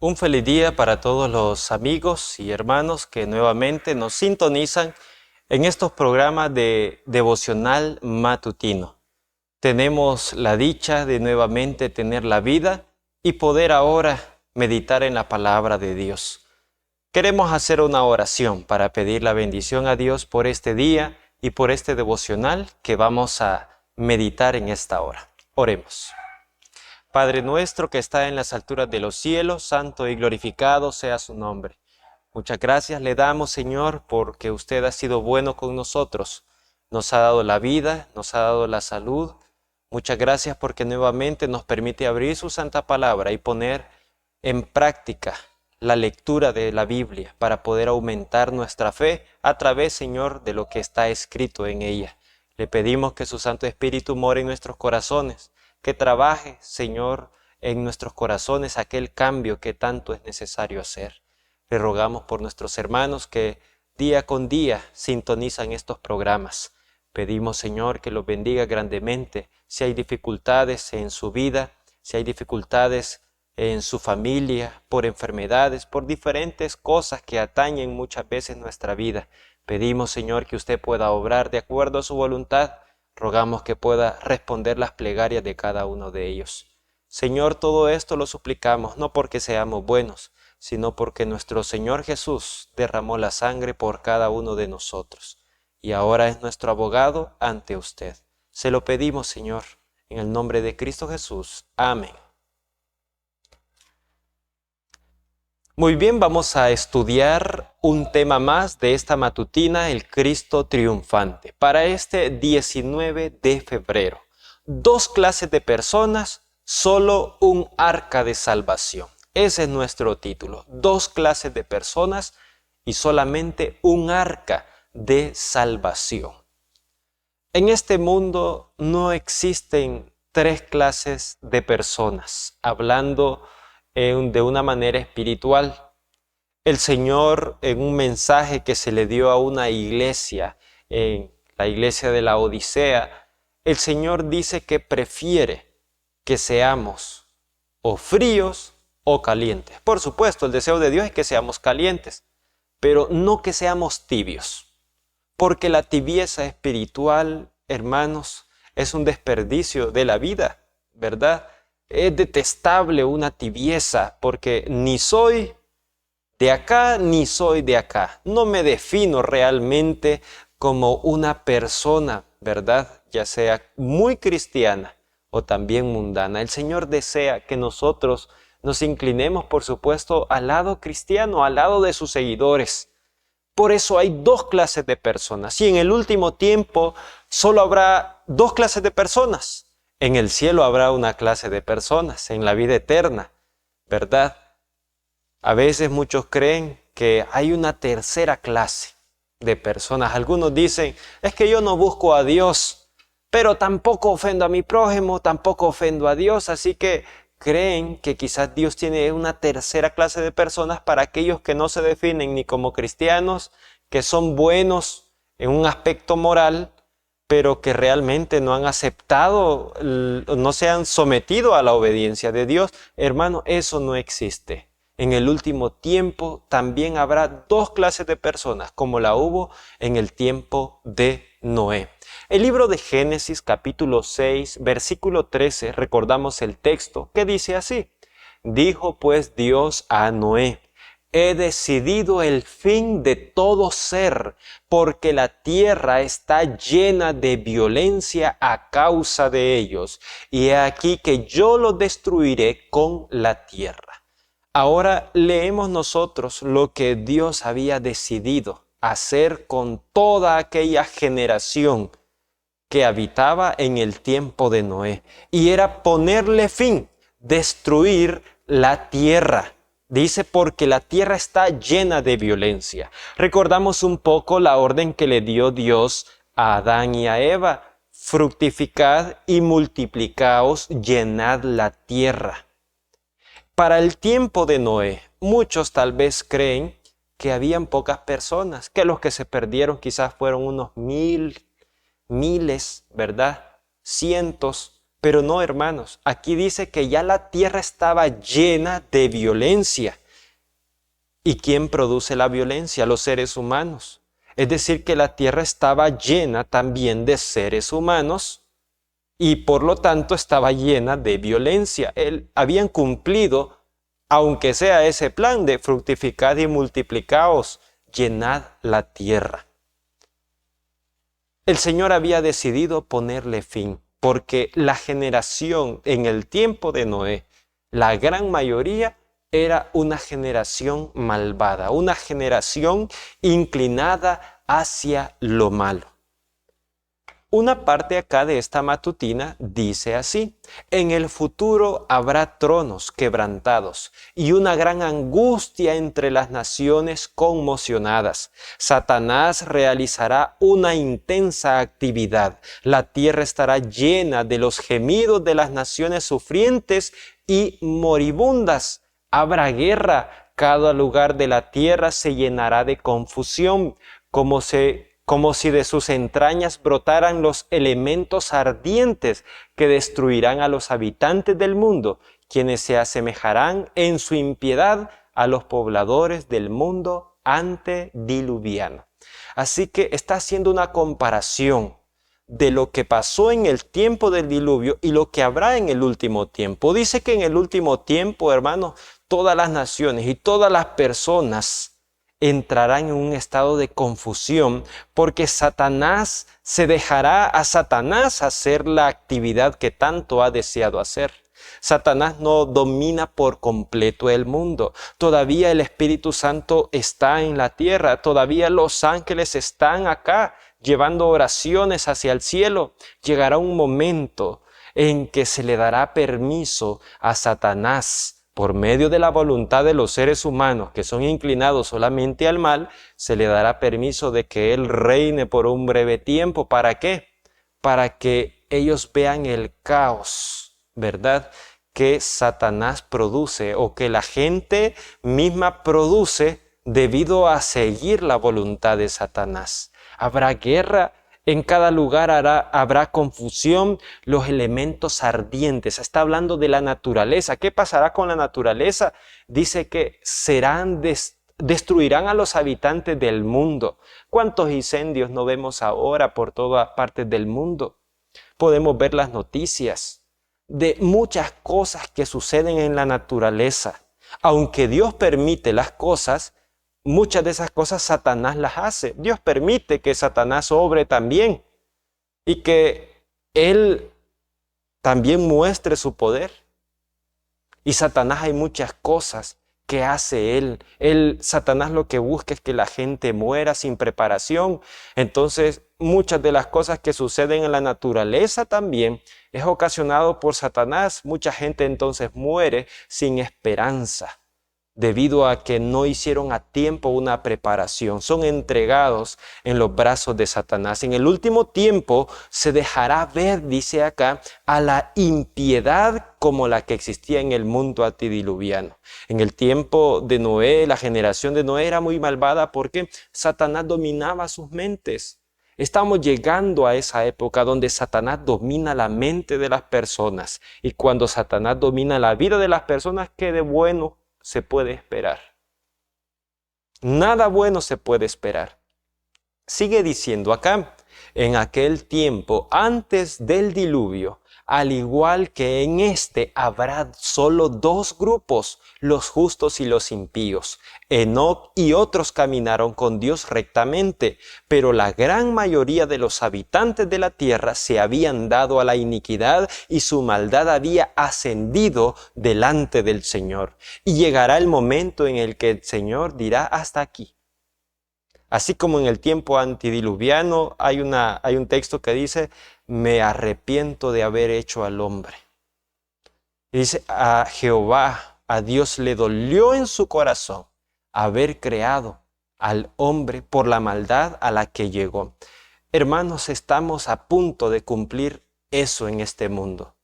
Un feliz día para todos los amigos y hermanos que nuevamente nos sintonizan en estos programas de devocional matutino. Tenemos la dicha de nuevamente tener la vida y poder ahora meditar en la palabra de Dios. Queremos hacer una oración para pedir la bendición a Dios por este día y por este devocional que vamos a meditar en esta hora. Oremos. Padre nuestro que está en las alturas de los cielos, santo y glorificado sea su nombre. Muchas gracias le damos, Señor, porque usted ha sido bueno con nosotros. Nos ha dado la vida, nos ha dado la salud. Muchas gracias porque nuevamente nos permite abrir su santa palabra y poner en práctica la lectura de la Biblia para poder aumentar nuestra fe a través, Señor, de lo que está escrito en ella. Le pedimos que su Santo Espíritu more en nuestros corazones, que trabaje, Señor, en nuestros corazones aquel cambio que tanto es necesario hacer. Le rogamos por nuestros hermanos que día con día sintonizan estos programas. Pedimos, Señor, que los bendiga grandemente. Si hay dificultades en su vida, si hay dificultades en su familia, por enfermedades, por diferentes cosas que atañen muchas veces nuestra vida, pedimos, Señor, que usted pueda obrar de acuerdo a su voluntad. Rogamos que pueda responder las plegarias de cada uno de ellos. Señor, todo esto lo suplicamos, no porque seamos buenos, sino porque nuestro Señor Jesús derramó la sangre por cada uno de nosotros. Y ahora es nuestro abogado ante usted. Se lo pedimos, Señor, en el nombre de Cristo Jesús. Amén. Muy bien, vamos a estudiar un tema más de esta matutina, el Cristo triunfante, para este 19 de febrero. Dos clases de personas, solo un arca de salvación. Ese es nuestro título. Dos clases de personas y solamente un arca de salvación. En este mundo no existen tres clases de personas, hablando de una manera espiritual. El Señor, en un mensaje que se le dio a una iglesia, en la iglesia de la Odisea, el Señor dice que prefiere que seamos o fríos o calientes. Por supuesto, el deseo de Dios es que seamos calientes, pero no que seamos tibios, porque la tibieza espiritual, hermanos, es un desperdicio de la vida, ¿verdad? Es detestable una tibieza, porque ni soy de acá ni soy de acá. No me defino realmente como una persona, ¿verdad? Ya sea muy cristiana o también mundana. El Señor desea que nosotros nos inclinemos, por supuesto, al lado cristiano, al lado de sus seguidores. Por eso hay dos clases de personas. Y en el último tiempo solo habrá dos clases de personas. En el cielo habrá una clase de personas, en la vida eterna, ¿verdad? A veces muchos creen que hay una tercera clase de personas. Algunos dicen, es que yo no busco a Dios, pero tampoco ofendo a mi prójimo, tampoco ofendo a Dios, así que creen que quizás Dios tiene una tercera clase de personas para aquellos que no se definen ni como cristianos, que son buenos en un aspecto moral, pero que realmente no han aceptado, no se han sometido a la obediencia de Dios. Hermano, eso no existe. En el último tiempo también habrá dos clases de personas, como la hubo en el tiempo de Noé. El libro de Génesis, capítulo 6, versículo 13, recordamos el texto que dice así: Dijo pues Dios a Noé: He decidido el fin de todo ser, porque la tierra está llena de violencia a causa de ellos, y he aquí que yo los destruiré con la tierra. Ahora leemos nosotros lo que Dios había decidido hacer con toda aquella generación que habitaba en el tiempo de Noé, y era ponerle fin, destruir la tierra. Dice, porque la tierra está llena de violencia. Recordamos un poco la orden que le dio Dios a Adán y a Eva: fructificad y multiplicaos, llenad la tierra. Para el tiempo de Noé, muchos tal vez creen que habían pocas personas, que los que se perdieron quizás fueron unos miles, ¿verdad? Cientos, Pero no, hermanos, aquí dice que ya la tierra estaba llena de violencia. ¿Y quién produce la violencia? Los seres humanos. Es decir, que la tierra estaba llena también de seres humanos y por lo tanto estaba llena de violencia. Habían cumplido, aunque sea ese plan de fructificad y multiplicaos, llenad la tierra. El Señor había decidido ponerle fin, porque la generación en el tiempo de Noé, la gran mayoría, era una generación malvada, una generación inclinada hacia lo malo. Una parte acá de esta matutina dice así: en el futuro habrá tronos quebrantados y una gran angustia entre las naciones conmocionadas. Satanás realizará una intensa actividad. La tierra estará llena de los gemidos de las naciones sufrientes y moribundas. Habrá guerra, cada lugar de la tierra se llenará de confusión, como si de sus entrañas brotaran los elementos ardientes que destruirán a los habitantes del mundo, quienes se asemejarán en su impiedad a los pobladores del mundo antediluviano. Así que está haciendo una comparación de lo que pasó en el tiempo del diluvio y lo que habrá en el último tiempo. Dice que en el último tiempo, hermanos, todas las naciones y todas las personas entrarán en un estado de confusión porque Satanás se dejará a Satanás hacer la actividad que tanto ha deseado hacer. Satanás no domina por completo el mundo. Todavía el Espíritu Santo está en la tierra. Todavía los ángeles están acá llevando oraciones hacia el cielo. Llegará un momento en que se le dará permiso a Satanás, por medio de la voluntad de los seres humanos que son inclinados solamente al mal, se le dará permiso de que él reine por un breve tiempo. ¿Para qué? Para que ellos vean el caos, ¿verdad?, que Satanás produce o que la gente misma produce debido a seguir la voluntad de Satanás. Habrá guerra. En cada lugar habrá confusión, los elementos ardientes. Está hablando de la naturaleza. ¿Qué pasará con la naturaleza? Dice que destruirán a los habitantes del mundo. ¿Cuántos incendios no vemos ahora por todas partes del mundo? Podemos ver las noticias de muchas cosas que suceden en la naturaleza. Aunque Dios permite las cosas, muchas de esas cosas Satanás las hace. Dios permite que Satanás obre también y que él también muestre su poder. Y Satanás hay muchas cosas que hace él. Satanás lo que busca es que la gente muera sin preparación. Entonces, muchas de las cosas que suceden en la naturaleza también es ocasionado por Satanás. Mucha gente entonces muere sin esperanza, debido a que no hicieron a tiempo una preparación. Son entregados en los brazos de Satanás. En el último tiempo se dejará ver, dice acá, a la impiedad como la que existía en el mundo antediluviano. En el tiempo de Noé, la generación de Noé era muy malvada porque Satanás dominaba sus mentes. Estamos llegando a esa época donde Satanás domina la mente de las personas. Y cuando Satanás domina la vida de las personas, ¿qué de bueno se puede esperar? Nada bueno se puede esperar. Sigue diciendo acá: en aquel tiempo, antes del diluvio, al igual que en este, habrá solo dos grupos, los justos y los impíos. Enoc y otros caminaron con Dios rectamente, pero la gran mayoría de los habitantes de la tierra se habían dado a la iniquidad y su maldad había ascendido delante del Señor. Y llegará el momento en el que el Señor dirá: hasta aquí. Así como en el tiempo antediluviano hay un texto que dice: me arrepiento de haber hecho al hombre. Y dice: a Jehová, a Dios le dolió en su corazón haber creado al hombre por la maldad a la que llegó. Hermanos, estamos a punto de cumplir eso en este mundo.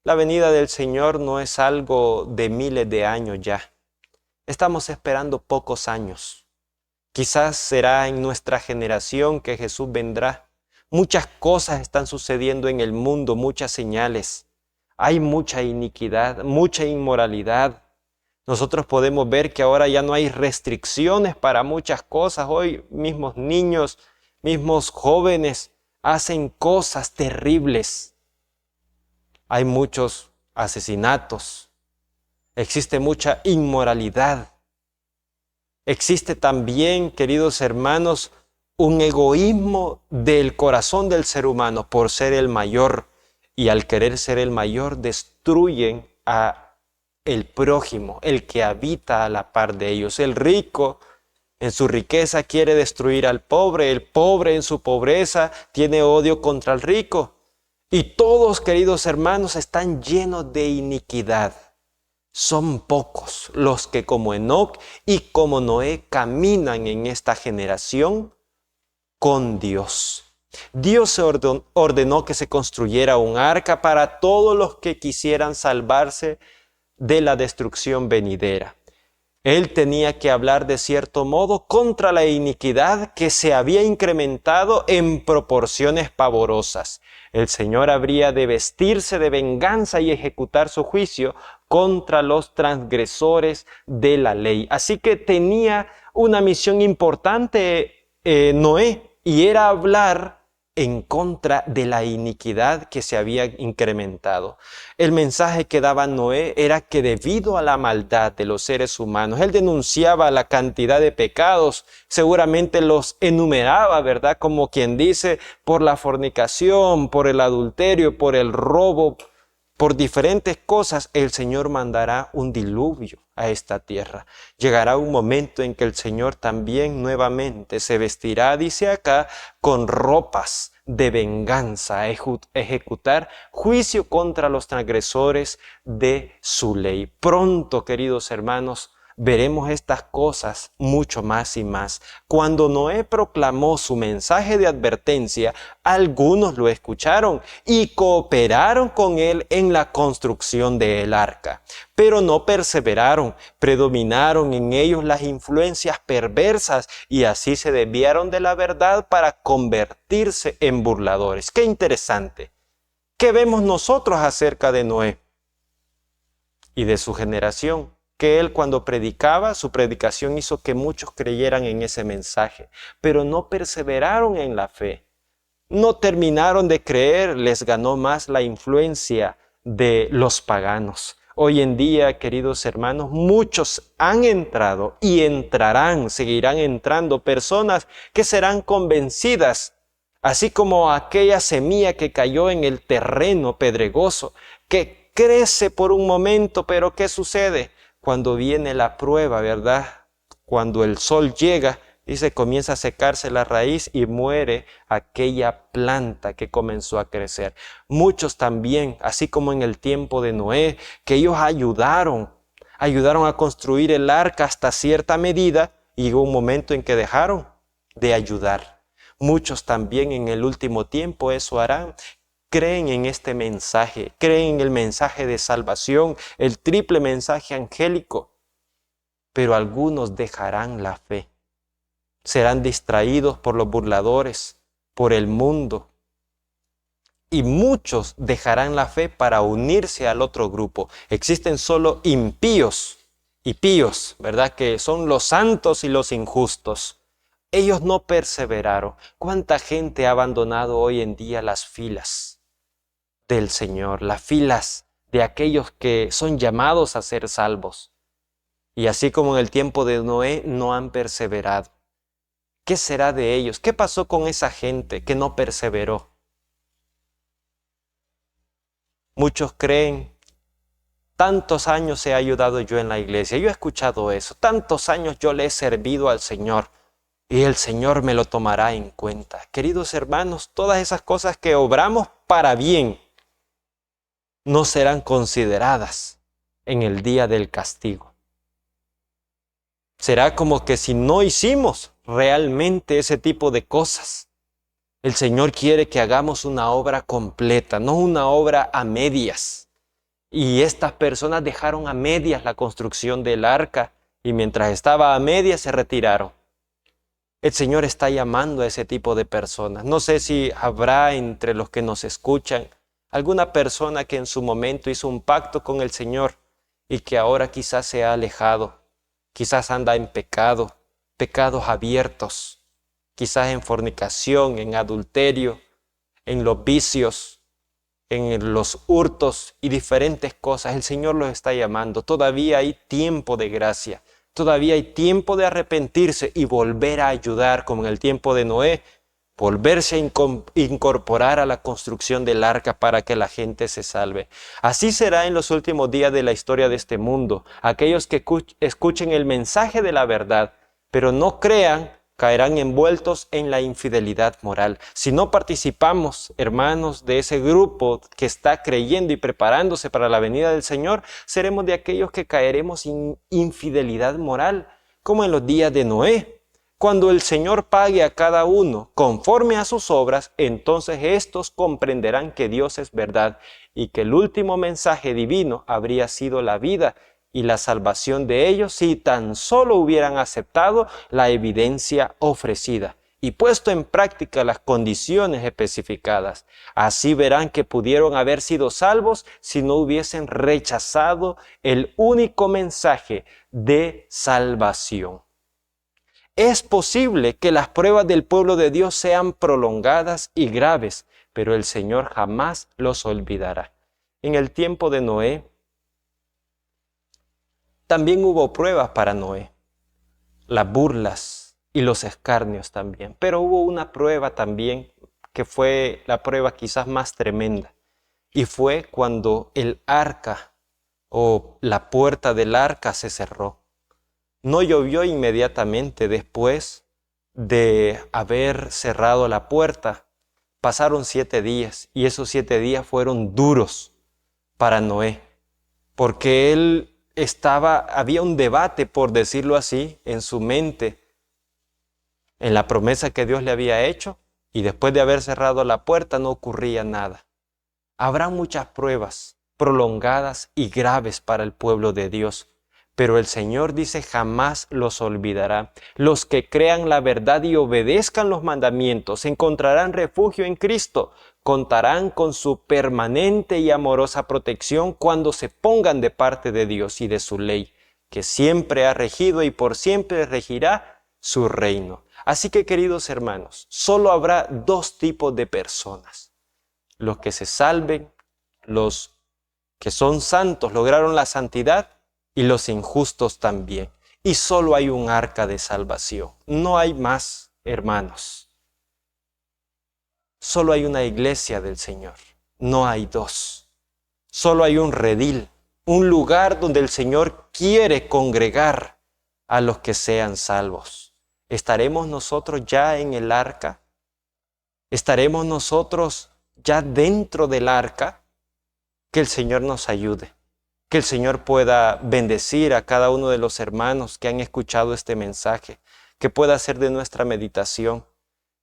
La venida del Señor no es algo de miles de años ya. Estamos esperando pocos años. Quizás será en nuestra generación que Jesús vendrá. Muchas cosas están sucediendo en el mundo, muchas señales. Hay mucha iniquidad, mucha inmoralidad. Nosotros podemos ver que ahora ya no hay restricciones para muchas cosas. Hoy mismos niños, mismos jóvenes hacen cosas terribles. Hay muchos asesinatos. Existe mucha inmoralidad. Existe también, queridos hermanos, un egoísmo del corazón del ser humano por ser el mayor. Y al querer ser el mayor, destruyen a el prójimo, el que habita a la par de ellos. El rico en su riqueza quiere destruir al pobre. El pobre en su pobreza tiene odio contra el rico. Y todos, queridos hermanos, están llenos de iniquidad. Son pocos los que como Enoc y como Noé caminan en esta generación con Dios. Dios se ordenó que se construyera un arca para todos los que quisieran salvarse de la destrucción venidera. Él tenía que hablar de cierto modo contra la iniquidad que se había incrementado en proporciones pavorosas. El Señor habría de vestirse de venganza y ejecutar su juicio contra los transgresores de la ley. Así que tenía una misión importante Noé, y era hablar en contra de la iniquidad que se había incrementado. El mensaje que daba Noé era que debido a la maldad de los seres humanos, él denunciaba la cantidad de pecados, seguramente los enumeraba, ¿verdad? Como quien dice, por la fornicación, por el adulterio, por el robo, por diferentes cosas, el Señor mandará un diluvio a esta tierra. Llegará un momento en que el Señor también nuevamente se vestirá, dice acá, con ropas de venganza, a ejecutar juicio contra los transgresores de su ley. Pronto, queridos hermanos, veremos estas cosas mucho más y más. Cuando Noé proclamó su mensaje de advertencia, algunos lo escucharon y cooperaron con él en la construcción del arca. Pero no perseveraron, predominaron en ellos las influencias perversas y así se desviaron de la verdad para convertirse en burladores. ¡Qué interesante! ¿Qué vemos nosotros acerca de Noé y de su generación? Que él cuando predicaba, su predicación hizo que muchos creyeran en ese mensaje, pero no perseveraron en la fe. No terminaron de creer, les ganó más la influencia de los paganos. Hoy en día, queridos hermanos, muchos han entrado y entrarán, seguirán entrando personas que serán convencidas, así como aquella semilla que cayó en el terreno pedregoso, que crece por un momento, pero ¿qué sucede? Cuando viene la prueba, ¿verdad? Cuando el sol llega, dice, comienza a secarse la raíz y muere aquella planta que comenzó a crecer. Muchos también, así como en el tiempo de Noé, que ellos ayudaron a construir el arca hasta cierta medida y llegó un momento en que dejaron de ayudar. Muchos también en el último tiempo eso harán. Creen en este mensaje, creen en el mensaje de salvación, el triple mensaje angélico, pero algunos dejarán la fe. Serán distraídos por los burladores, por el mundo. Y muchos dejarán la fe para unirse al otro grupo. Existen solo impíos y píos, ¿verdad? Que son los santos y los injustos. Ellos no perseveraron. ¿Cuánta gente ha abandonado hoy en día las filas del Señor, las filas de aquellos que son llamados a ser salvos? Y así como en el tiempo de Noé, no han perseverado. ¿Qué será de ellos? ¿Qué pasó con esa gente que no perseveró? Muchos creen, tantos años he ayudado yo en la iglesia, yo he escuchado eso, tantos años yo le he servido al Señor y el Señor me lo tomará en cuenta. Queridos hermanos, todas esas cosas que obramos para bien no serán consideradas en el día del castigo. Será como que si no hicimos realmente ese tipo de cosas. El Señor quiere que hagamos una obra completa, no una obra a medias. Y estas personas dejaron a medias la construcción del arca y mientras estaba a medias se retiraron. El Señor está llamando a ese tipo de personas. No sé si habrá entre los que nos escuchan alguna persona que en su momento hizo un pacto con el Señor y que ahora quizás se ha alejado, quizás anda en pecado, pecados abiertos, quizás en fornicación, en adulterio, en los vicios, en los hurtos y diferentes cosas. El Señor los está llamando. Todavía hay tiempo de gracia. Todavía hay tiempo de arrepentirse y volver a ayudar, como en el tiempo de Noé, volverse a incorporar a la construcción del arca para que la gente se salve. Así será en los últimos días de la historia de este mundo. Aquellos que escuchen el mensaje de la verdad, pero no crean, caerán envueltos en la infidelidad moral. Si no participamos, hermanos, de ese grupo que está creyendo y preparándose para la venida del Señor, seremos de aquellos que caeremos en infidelidad moral, como en los días de Noé. Cuando el Señor pague a cada uno conforme a sus obras, entonces estos comprenderán que Dios es verdad y que el último mensaje divino habría sido la vida y la salvación de ellos si tan solo hubieran aceptado la evidencia ofrecida y puesto en práctica las condiciones especificadas. Así verán que pudieron haber sido salvos si no hubiesen rechazado el único mensaje de salvación. Es posible que las pruebas del pueblo de Dios sean prolongadas y graves, pero el Señor jamás los olvidará. En el tiempo de Noé, también hubo pruebas para Noé, las burlas y los escarnios también, pero hubo una prueba también que fue la prueba quizás más tremenda, y fue cuando el arca o la puerta del arca se cerró. No llovió inmediatamente después de haber cerrado la puerta. Pasaron 7 días y esos 7 días fueron duros para Noé, porque había un debate, por decirlo así, en su mente, en la promesa que Dios le había hecho, y después de haber cerrado la puerta no ocurría nada. Habrá muchas pruebas prolongadas y graves para el pueblo de Dios, pero el Señor dice jamás los olvidará. Los que crean la verdad y obedezcan los mandamientos encontrarán refugio en Cristo, contarán con su permanente y amorosa protección cuando se pongan de parte de Dios y de su ley, que siempre ha regido y por siempre regirá su reino. Así que, queridos hermanos, solo habrá 2 tipos de personas: los que se salven, los que son santos, lograron la santidad, y los injustos también. Y solo hay un arca de salvación. No hay más, hermanos. Solo hay una iglesia del Señor. No hay 2. Solo hay un redil, un lugar donde el Señor quiere congregar a los que sean salvos. ¿Estaremos nosotros ya en el arca? ¿Estaremos nosotros ya dentro del arca? Que el Señor nos ayude. Que el Señor pueda bendecir a cada uno de los hermanos que han escuchado este mensaje, que pueda ser de nuestra meditación,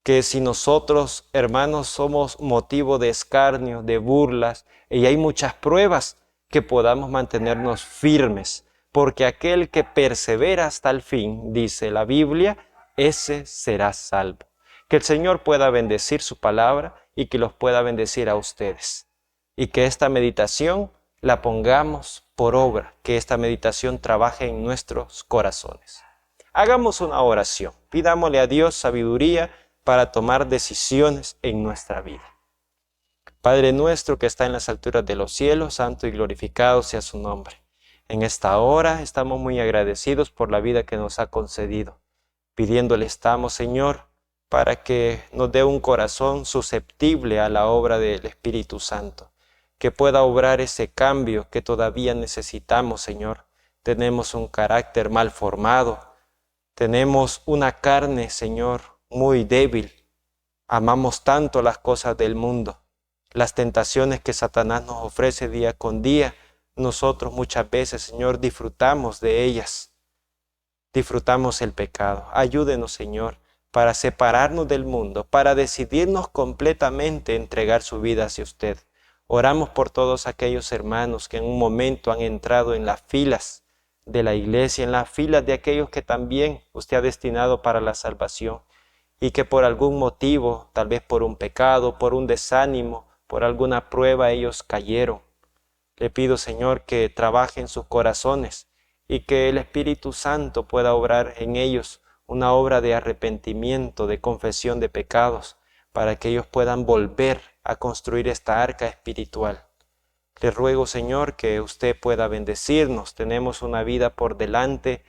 que si nosotros, hermanos, somos motivo de escarnio, de burlas, y hay muchas pruebas, que podamos mantenernos firmes, porque aquel que persevera hasta el fin, dice la Biblia, ese será salvo. Que el Señor pueda bendecir su palabra y que los pueda bendecir a ustedes, y que esta meditación la pongamos por obra, que esta meditación trabaje en nuestros corazones. Hagamos una oración, pidámosle a Dios sabiduría para tomar decisiones en nuestra vida. Padre nuestro que está en las alturas de los cielos, santo y glorificado sea su nombre. En esta hora estamos muy agradecidos por la vida que nos ha concedido. Pidiéndole estamos, Señor, para que nos dé un corazón susceptible a la obra del Espíritu Santo, que pueda obrar ese cambio que todavía necesitamos, Señor. Tenemos un carácter mal formado, tenemos una carne, Señor, muy débil. Amamos tanto las cosas del mundo, las tentaciones que Satanás nos ofrece día con día. Nosotros muchas veces, Señor, disfrutamos de ellas, disfrutamos el pecado. Ayúdenos, Señor, para separarnos del mundo, para decidirnos completamente a entregar su vida hacia usted. Oramos por todos aquellos hermanos que en un momento han entrado en las filas de la iglesia, en las filas de aquellos que también usted ha destinado para la salvación, y que por algún motivo, tal vez por un pecado, por un desánimo, por alguna prueba ellos cayeron. Le pido, Señor, que trabaje en sus corazones y que el Espíritu Santo pueda obrar en ellos una obra de arrepentimiento, de confesión de pecados, para que ellos puedan volver a construir esta arca espiritual. Le ruego, Señor, que usted pueda bendecirnos. Tenemos una vida por delante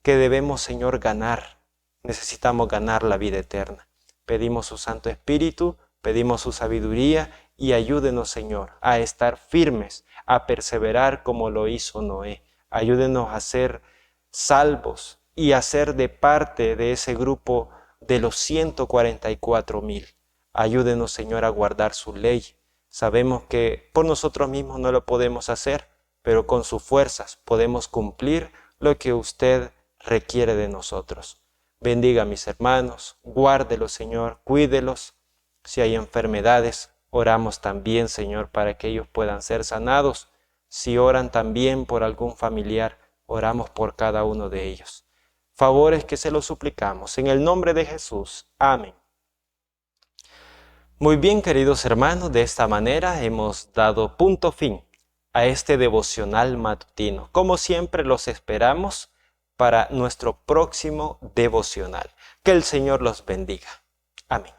que debemos, Señor, ganar. Necesitamos ganar la vida eterna. Pedimos su Santo Espíritu, pedimos su sabiduría y ayúdenos, Señor, a estar firmes, a perseverar como lo hizo Noé. Ayúdenos a ser salvos y a ser de parte de ese grupo de los 144,000. Ayúdenos, Señor, a guardar su ley. Sabemos que por nosotros mismos no lo podemos hacer, pero con sus fuerzas podemos cumplir lo que usted requiere de nosotros. Bendiga a mis hermanos, guárdelos, Señor, cuídelos. Si hay enfermedades, oramos también, Señor, para que ellos puedan ser sanados. Si oran también por algún familiar, oramos por cada uno de ellos. Favores que se los suplicamos. En el nombre de Jesús. Amén. Muy bien, queridos hermanos, de esta manera hemos dado punto fin a este devocional matutino. Como siempre, los esperamos para nuestro próximo devocional. Que el Señor los bendiga. Amén.